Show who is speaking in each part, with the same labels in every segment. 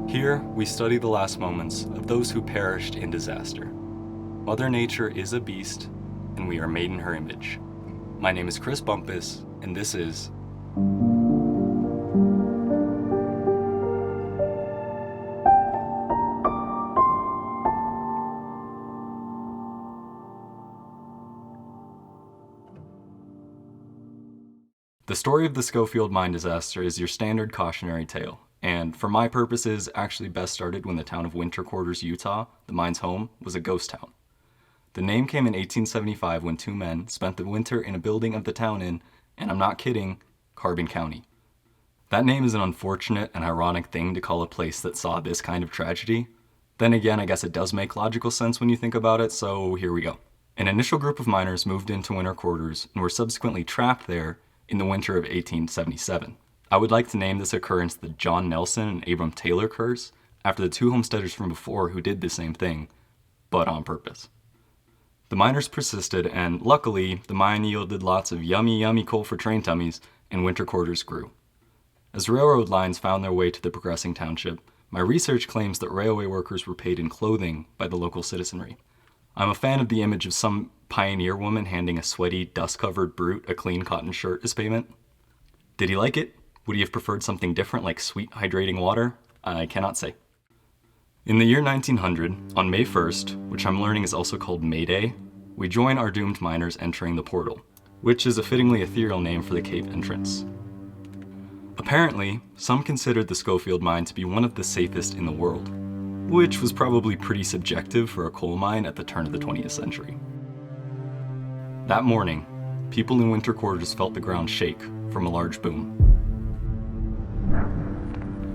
Speaker 1: Here, we study the last moments of those who perished in disaster. Mother Nature is a beast, and we are made in her image. My name is Chris Bumpus, and this is The story of the Scofield Mine disaster is your standard cautionary tale, and for my purposes, actually best started when the town of Winter Quarters, Utah, the mine's home, was a ghost town. The name came in 1875 when two men spent the winter in a building of the town in, and I'm not kidding, Carbon County. That name is an unfortunate and ironic thing to call a place that saw this kind of tragedy. Then again, I guess it does make logical sense when you think about it, so here we go. An initial group of miners moved into Winter Quarters and were subsequently trapped there in the winter of 1877. I would like to name this occurrence the John Nelson and Abram Taylor curse, after the two homesteaders from before who did the same thing, but on purpose. The miners persisted, and luckily, the mine yielded lots of yummy coal for train tummies, and Winter Quarters grew. As railroad lines found their way to the progressing township, my research claims that railway workers were paid in clothing by the local citizenry. I'm a fan of the image of some pioneer woman handing a sweaty, dust-covered brute a clean cotton shirt as payment. Did he like it? Would he have preferred something different like sweet, hydrating water? I cannot say. In the year 1900, on May 1st, which I'm learning is also called May Day, we join our doomed miners entering the portal, which is a fittingly ethereal name for the cave entrance. Apparently, some considered the Scofield mine to be one of the safest in the world, which was probably pretty subjective for a coal mine at the turn of the 20th century. That morning, people in Winter Quarters felt the ground shake from a large boom.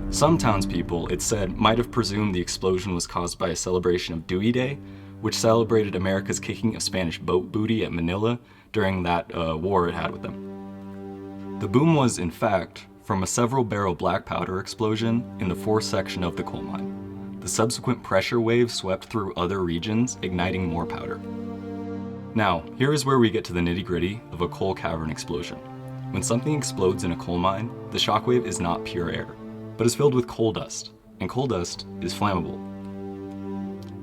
Speaker 1: Some townspeople, it said, might have presumed the explosion was caused by a celebration of Dewey Day, which celebrated America's kicking of Spanish boat booty at Manila during that war it had with them. The boom was, in fact, from a several-barrel black powder explosion in the fourth section of the coal mine. The subsequent pressure wave swept through other regions, igniting more powder. Now, here is where we get to the nitty-gritty of a coal cavern explosion. When something explodes in a coal mine, the shockwave is not pure air, but is filled with coal dust, and coal dust is flammable.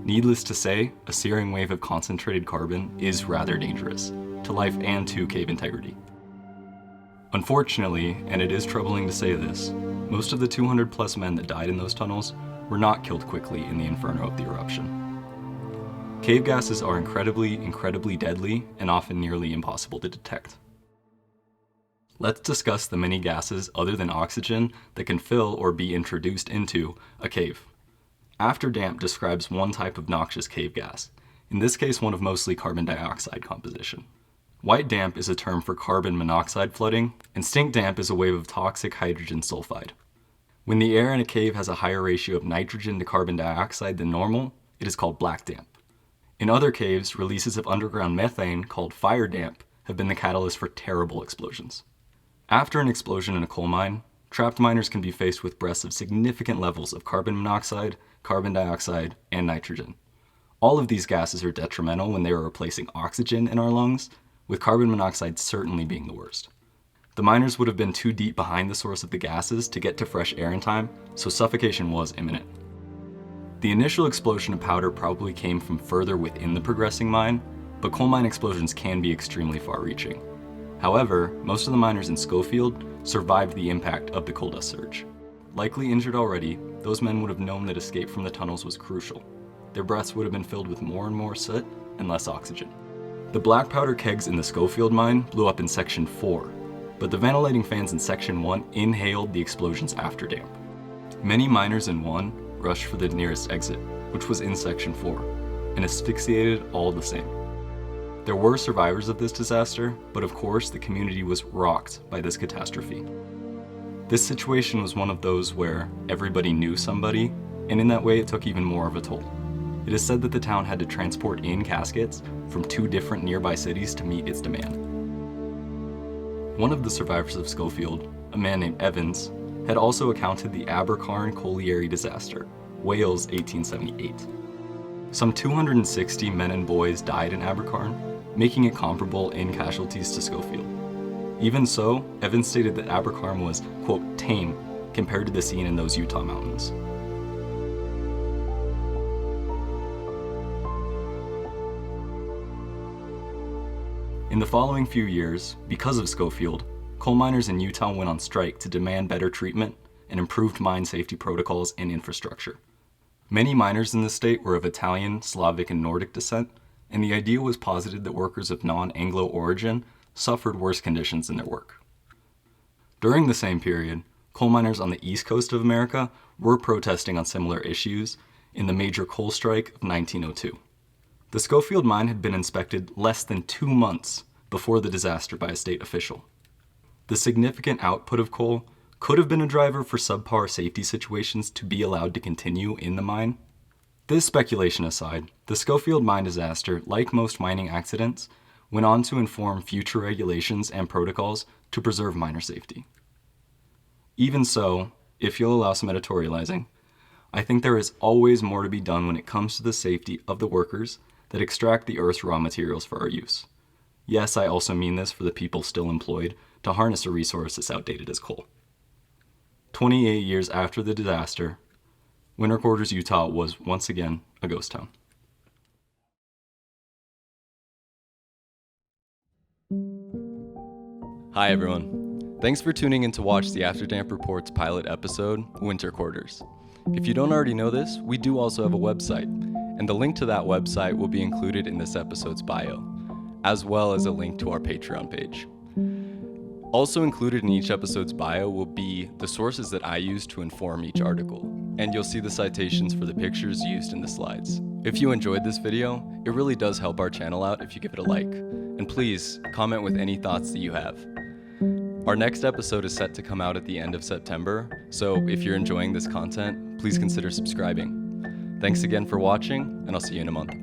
Speaker 1: Needless to say, a searing wave of concentrated carbon is rather dangerous, to life and to cave integrity. Unfortunately, and it is troubling to say this, most of the 200 plus men that died in those tunnels were not killed quickly in the inferno of the eruption. Cave gases are incredibly deadly and often nearly impossible to detect. Let's discuss the many gases other than oxygen that can fill or be introduced into a cave. Afterdamp describes one type of noxious cave gas, in this case one of mostly carbon dioxide composition. White damp is a term for carbon monoxide flooding, and stink damp is a wave of toxic hydrogen sulfide. When the air in a cave has a higher ratio of nitrogen to carbon dioxide than normal, it is called black damp. In other caves, releases of underground methane, called fire damp, have been the catalyst for terrible explosions. After an explosion in a coal mine, trapped miners can be faced with breaths of significant levels of carbon monoxide, carbon dioxide, and nitrogen. All of these gases are detrimental when they are replacing oxygen in our lungs, with carbon monoxide certainly being the worst. The miners would have been too deep behind the source of the gases to get to fresh air in time, so suffocation was imminent. The initial explosion of powder probably came from further within the progressing mine, but coal mine explosions can be extremely far-reaching. However, most of the miners in Scofield survived the impact of the coal dust surge. Likely injured already, those men would have known that escape from the tunnels was crucial. Their breaths would have been filled with more and more soot and less oxygen. The black powder kegs in the Scofield mine blew up in Section 4, but the ventilating fans in Section 1 inhaled the explosion's afterdamp. Many miners in 1 rushed for the nearest exit, which was in Section 4, and asphyxiated all the same. There were survivors of this disaster, but of course the community was rocked by this catastrophe. This situation was one of those where everybody knew somebody, and in that way it took even more of a toll. It is said that the town had to transport in caskets from 2 different nearby cities to meet its demand. One of the survivors of Scofield, a man named Evans, had also accounted the Abercarn colliery disaster, Wales 1878. Some 260 men and boys died in Abercarn, making it comparable in casualties to Scofield. Even so, Evans stated that Abercarn was, quote, tame compared to the scene in those Utah mountains. In the following few years, because of Scofield, coal miners in Utah went on strike to demand better treatment and improved mine safety protocols and infrastructure. Many miners in the state were of Italian, Slavic, and Nordic descent, and the idea was posited that workers of non-Anglo origin suffered worse conditions in their work. During the same period, coal miners on the east coast of America were protesting on similar issues in the major coal strike of 1902. The Scofield mine had been inspected less than 2 months before the disaster by a state official. The significant output of coal could have been a driver for subpar safety situations to be allowed to continue in the mine. This speculation aside, the Scofield mine disaster, like most mining accidents, went on to inform future regulations and protocols to preserve miner safety. Even so, if you'll allow some editorializing, I think there is always more to be done when it comes to the safety of the workers that extract the Earth's raw materials for our use. Yes, I also mean this for the people still employed to harness a resource as outdated as coal. 28 years after the disaster, Winter Quarters, Utah was once again a ghost town. Hi everyone. Thanks for tuning in to watch the Afterdamp Report's pilot episode, Winter Quarters. If you don't already know this, we do also have a website, and the link to that website will be included in this episode's bio, as well as a link to our Patreon page. Also included in each episode's bio will be the sources that I use to inform each article, and you'll see the citations for the pictures used in the slides. If you enjoyed this video, it really does help our channel out if you give it a like, and please comment with any thoughts that you have. Our next episode is set to come out at the end of September, so if you're enjoying this content, please consider subscribing. Thanks again for watching, and I'll see you in a month.